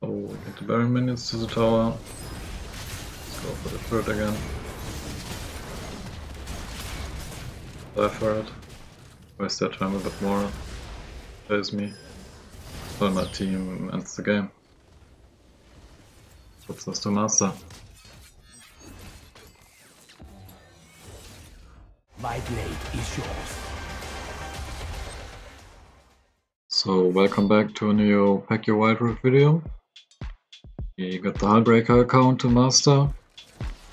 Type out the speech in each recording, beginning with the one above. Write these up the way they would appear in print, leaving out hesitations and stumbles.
Oh, we get the Baron minions to the tower. Let's go for the turret again. Die for it. Waste their time a bit more. Plays me. So my team ends the game. Puts us to master. My blade is yours. So welcome back to a new Pack Your WildRift video. We got the Hullbreaker account to master.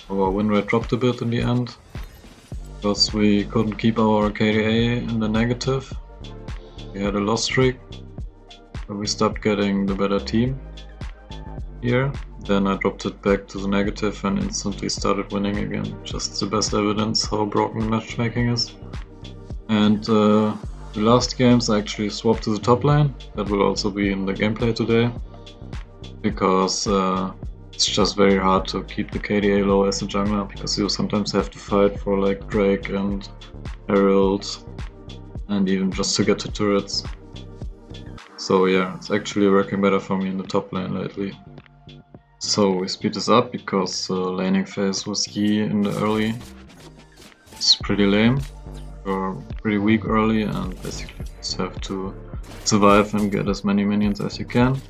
Our win rate dropped a bit in the end, because we couldn't keep our KDA in the negative. We had a loss streak, but we stopped getting the better team here. Then I dropped it back to the negative and instantly started winning again. Just the best evidence how broken matchmaking is. And the last games I actually swapped to the top lane. That will also be in the gameplay today, because it's just very hard to keep the KDA low as a jungler, because you sometimes have to fight for like Drake and Herald, and even just to get to turrets. So yeah, it's actually working better for me in the top lane lately. So we speed this up because laning phase with Yi in the early. It's pretty lame. We're pretty weak early and basically just have to survive and get as many minions as you can.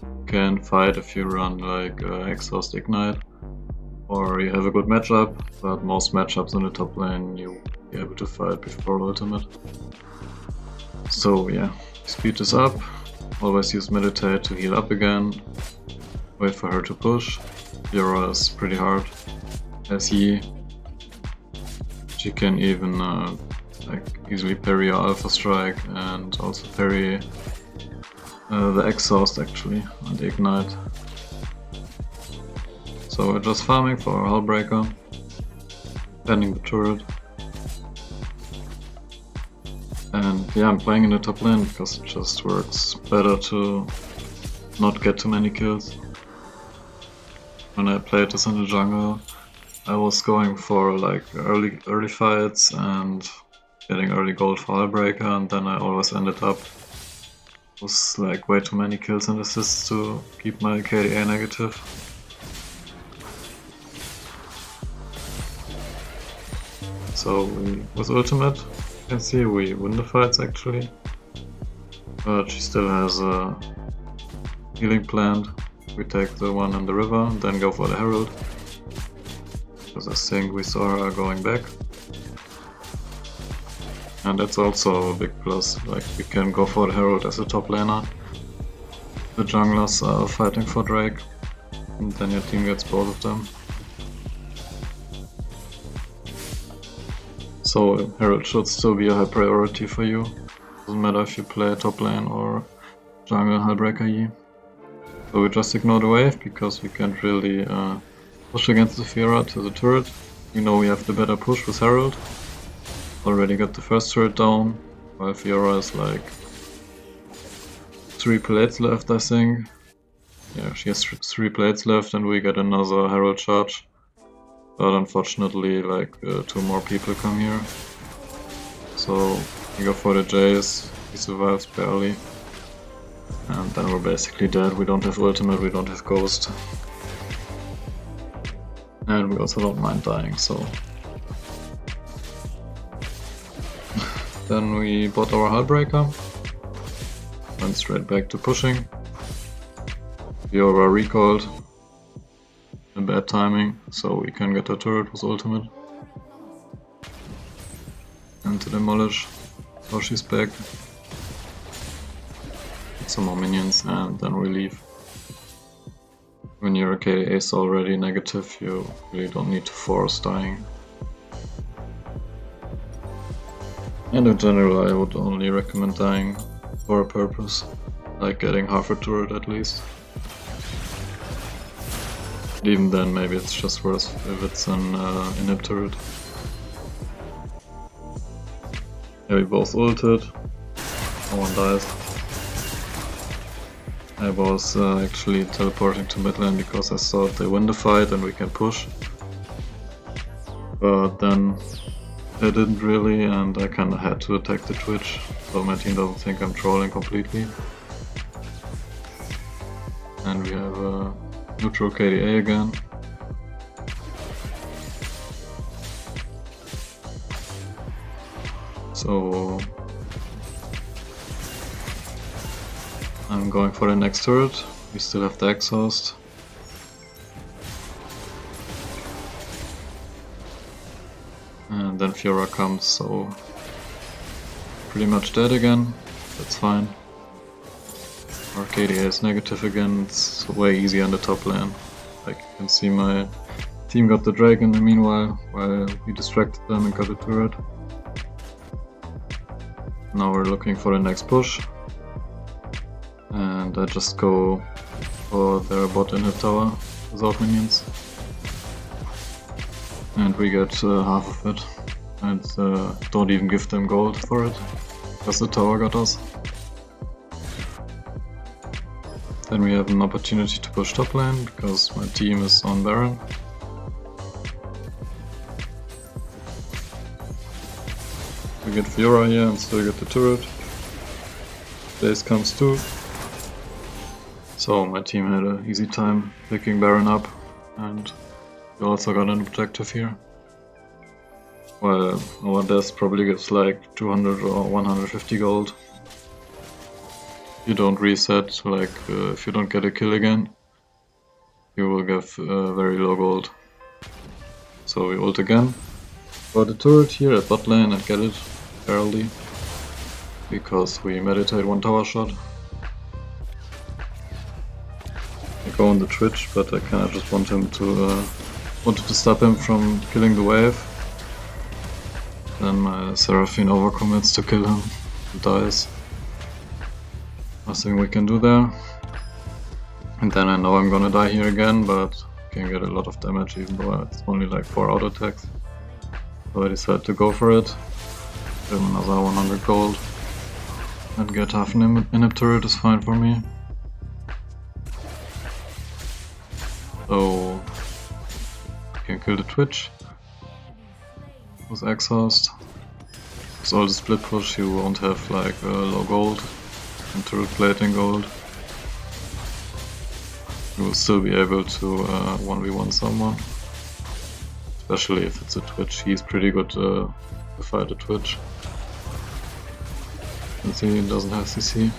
You can fight if you run like Exhaust Ignite or you have a good matchup, but most matchups in the top lane you'll be able to fight before ultimate. So yeah, speed this up. Always use meditate to heal up again. Wait for her to push. Fiora is pretty hard as Yi. She can even like easily parry your Alpha Strike and also parry the Exhaust actually and the Ignite. So we're just farming for our Hullbreaker, defending the turret. And yeah, I'm playing in the top lane because it just works better to not get too many kills. When I played this in the jungle, I was going for like early fights and getting early gold for Hullbreaker, and then I always ended up with like way too many kills and assists to keep my KDA negative. So with ultimate, you can see we win the fights actually, but she still has a healing planned. We take the one in the river and then go for the Herald, because I think we saw her going back. And that's also a big plus, like we can go for the Herald as a top laner. The junglers are fighting for Drake, and then your team gets both of them. So Herald should still be a high priority for you. Doesn't matter if you play top lane or jungle Hullbreaker Yi. So we just ignore the wave because we can't really push against the Fiora to the turret. We know we have the better push with Herald. Already got the first turret down, while Fiora is like 3 plates left, I think. Yeah, she has 3 plates left and we get another Herald charge. But unfortunately like 2 more people come here. So we go for the Jace, he survives barely. And then we're basically dead. We don't have ultimate, we don't have ghost. And we also don't mind dying, so... Then we bought our Hullbreaker. Went straight back to pushing. Fiora recalled. In bad timing, so we can get a turret with ultimate. And to demolish. So she's back. Some more minions and then we leave. When your KDA is already negative, you really don't need to force dying. And in general I would only recommend dying for a purpose, like getting half a turret at least. And even then maybe it's just worse if it's an inhib turret. Yeah, we both ulted, no one dies. I was actually teleporting to mid lane because I thought they win the fight and we can push. But then they didn't really and I kinda had to attack the Twitch, so my team doesn't think I'm trolling completely. And we have a neutral KDA again. So I'm going for the next turret. We still have the exhaust. And then Fiora comes, so pretty much dead again. That's fine. Our KDA is negative again. It's way easy on the top lane. Like you can see, my team got the dragon in the meanwhile, while we distracted them and got a turret. Now we're looking for the next push. And I just go for their bot in the tower without minions. And we get half of it. And don't even give them gold for it, because the tower got us. Then we have an opportunity to push top lane, because my team is on Baron. We get Fiora here and still get the turret. Blaze comes too. So my team had an easy time picking Baron up, and we also got an objective here. Well, our death probably gets like 200 or 150 gold. You don't reset, like if you don't get a kill again, you will get very low gold. So we ult again. Got the turret here at bot lane and get it barely, because we meditate one tower shot. I go on the Twitch, but I kinda just want him to wanted to stop him from killing the wave. Then my Seraphine overcommits to kill him, he dies. Nothing we can do there. And then I know I'm gonna die here again, but can get a lot of damage even though it's only like 4 auto attacks. So I decide to go for it. Get another 100 gold. And get half an inhib turret is fine for me. So I can kill the Twitch with exhaust. With all the split push you won't have like low gold and turret plating gold. You will still be able to 1v1 someone. Especially if it's a Twitch. He's pretty good to fight a Twitch. You can see he doesn't have CC.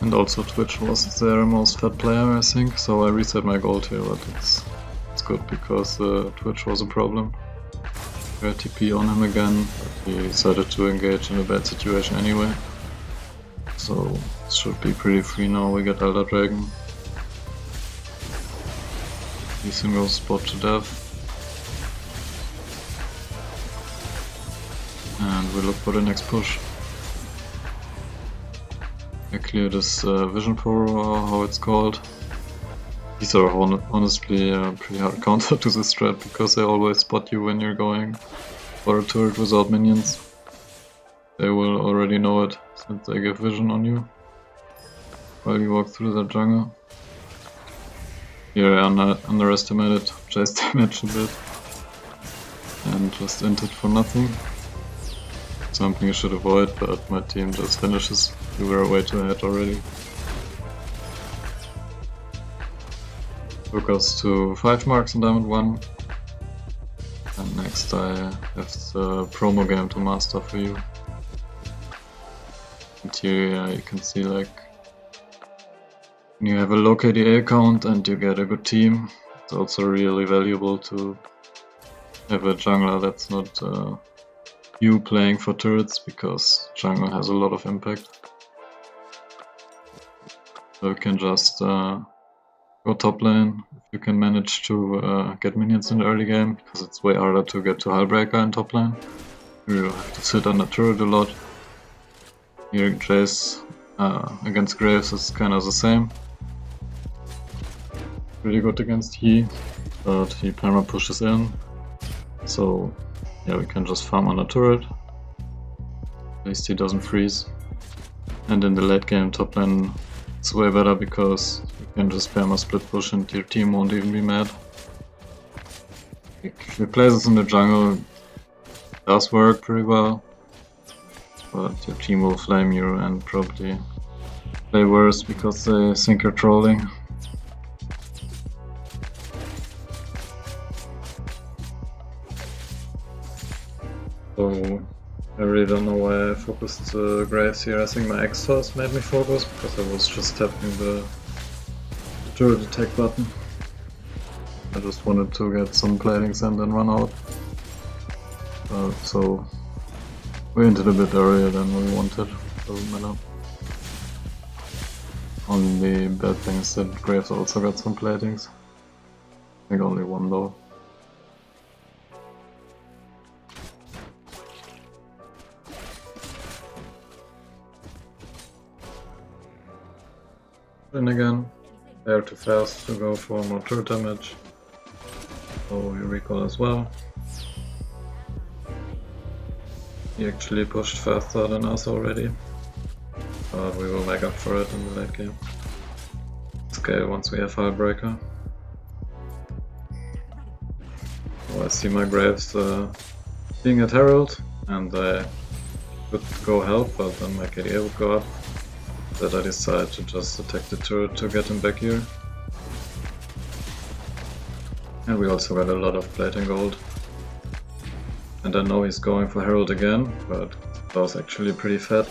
And also Twitch was their most fed player, I think, so I reset my gold here, but it's good because Twitch was a problem. I had TP on him again, but he decided to engage in a bad situation anyway. So it should be pretty free now. We get Elder Dragon. Lee Sin goes spot to death. And we look for the next push. I clear this vision power, or how it's called. These are honestly pretty hard counter to this strat, because they always spot you when you're going for a turret without minions. They will already know it, since they give vision on you while you walk through the jungle. Here I underestimated chase damage a bit and just entered for nothing. Something I should avoid, but my team just finishes. We were way too ahead already. Took us to 5 marks in Diamond 1. And next I have the promo game to master for you. And here you can see, like, when you have a low KDA account and you get a good team, it's also really valuable to have a jungler that's not you playing for turrets, because jungle has a lot of impact. So you can just go top lane if you can manage to get minions in the early game, because it's way harder to get to Hullbreaker in top lane. You have to sit on the turret a lot. Here Chase against Graves is kind of the same. Really good against Yi, but he perma pushes in. So yeah, we can just farm on a turret. At least he doesn't freeze. And in the late game top lane it's way better, because you can just spam a split push and your team won't even be mad. If you play this in the jungle, it does work pretty well. but your team will flame you and probably play worse because they think you're trolling. So I really don't know why I focused Graves here. I think my extras made me focus because I was just tapping the turret attack button. I just wanted to get some platings and then run out. So we entered a bit earlier than we wanted, doesn't matter. Only bad thing is that Graves also got some platings. I think only one though. Then again, they're too fast to go for more turret damage. So we recall as well. He actually pushed faster than us already, but we will make up for it in the late game. Scale once we have Hullbreaker. So I see my Graves being at Herald, and I could go help, but then my KDA would go up. That I decide to just attack the turret to get him back here. And we also got a lot of plating gold. And I know he's going for Herald again, but I was actually pretty fat,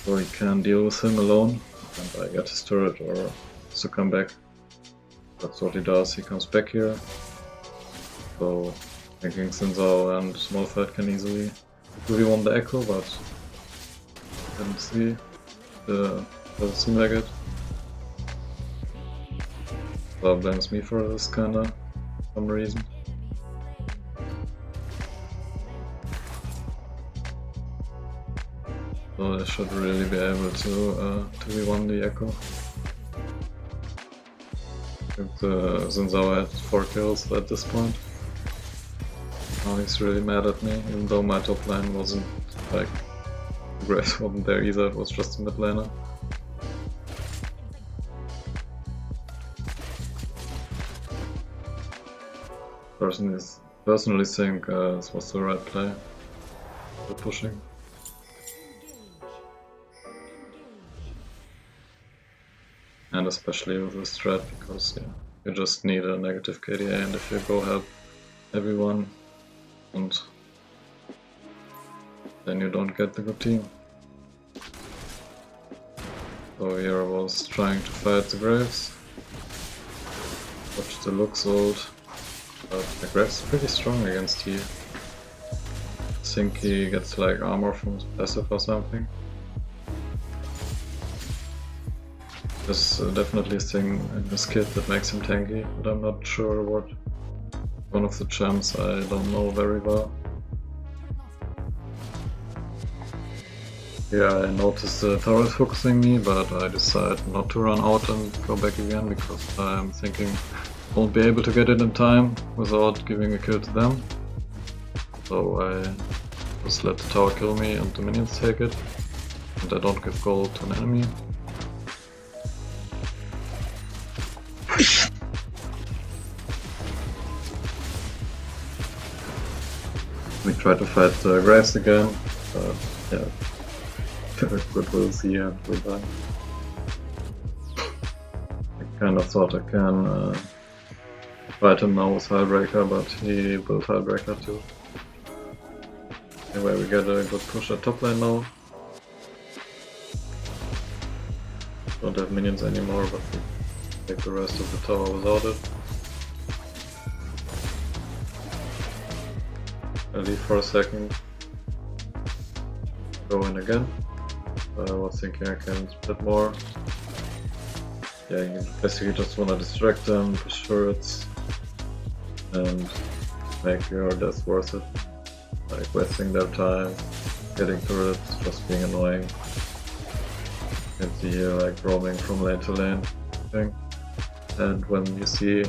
so he can deal with him alone. And I get his turret or to come back. That's what he does, he comes back here. So thinking Sinzao and Smallfight can easily really want the echo, but I didn't see. Doesn't seem like it. So blames me for this kinda, some reason. So I should really be able to 2v1 the echo. I think Sinzao had 4 kills at this point. Now he's really mad at me, even though my top lane wasn't like Graves wasn't there either, it was just a mid laner. Personally think this was the right play for pushing. And especially with the strat, because yeah, you just need a negative KDA, and if you go help everyone, and then you don't get the good team. So here I was trying to fight the Graves. Watch the looks old. But the Graves is pretty strong against Yi. I think he gets like armor from his passive or something. There's definitely a thing in his kit that makes him tanky, but I'm not sure what. One of the champs I don't know very well. Yeah, I noticed the tower is focusing me, but I decide not to run out and go back again because I'm thinking I won't be able to get it in time without giving a kill to them. So I just let the tower kill me and the minions take it, and I don't give gold to an enemy. We try to fight the Graves again, but yeah. Good, we'll see and we'll die. I kind of thought I can fight him now with Hullbreaker, but he built Hullbreaker too. Anyway, we get a good push at top lane now. Don't have minions anymore, but we take the rest of the tower without it. I leave for a second. Go in again. I was thinking I can split more. Yeah, you basically just want to distract them, push turrets, and make your death worth it. Like wasting their time, getting turrets, just being annoying. You can see here like roaming from lane to lane thing. And when you see,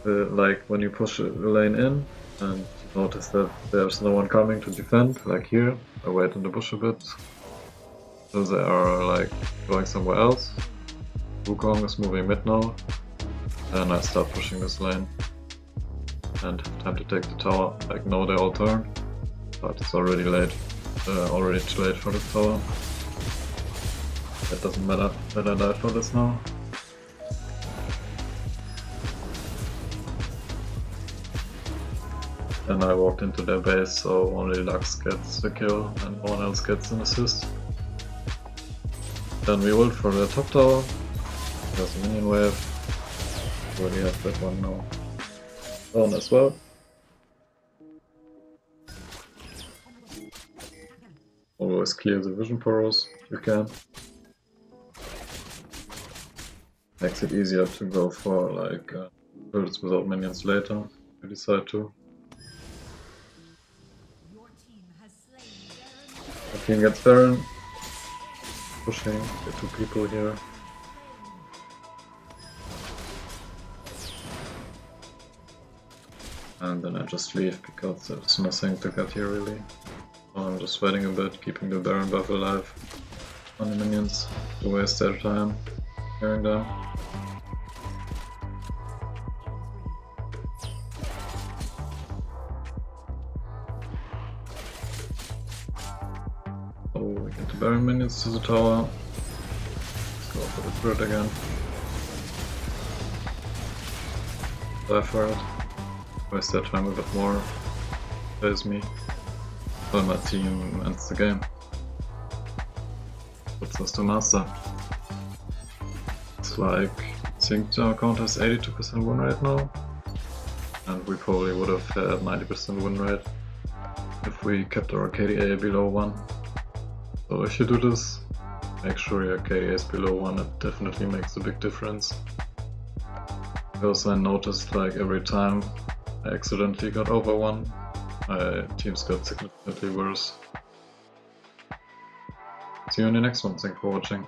like when you push a lane in and notice that there's no one coming to defend, like here, I wait in the bush a bit, so they are like going somewhere else. Wukong is moving mid now, and I start pushing this lane. And time to take the tower, like now they all turn. but it's already late. Already too late for this tower. That doesn't matter that I died for this now. Then I walked into their base, so only Lux gets the kill and no one else gets an assist. Then we ult for the top tower. There's a minion wave. Already have that one now down as well. Always clear the vision poros if you can. Makes it easier to go for like builds without minions later if you decide to. The team gets Baron. Pushing the two people here. And then I just leave because there's nothing to get here really. So I'm just waiting a bit, keeping the Baron buff alive on the minions to waste their time hearing them. So we get the Baron minions to the tower. Let's go for the turret again. Die for it. Waste their time a bit more. Plays me. So my team ends the game. Puts us to master. It's like, I think our account has 82% win rate now. And we probably would have had 90% win rate if we kept our KDA below 1. So if you do this, make sure your KDA is below 1, it definitely makes a big difference. Because I noticed like every time I accidentally got over 1, my teams got significantly worse. See you in the next one, thanks for watching.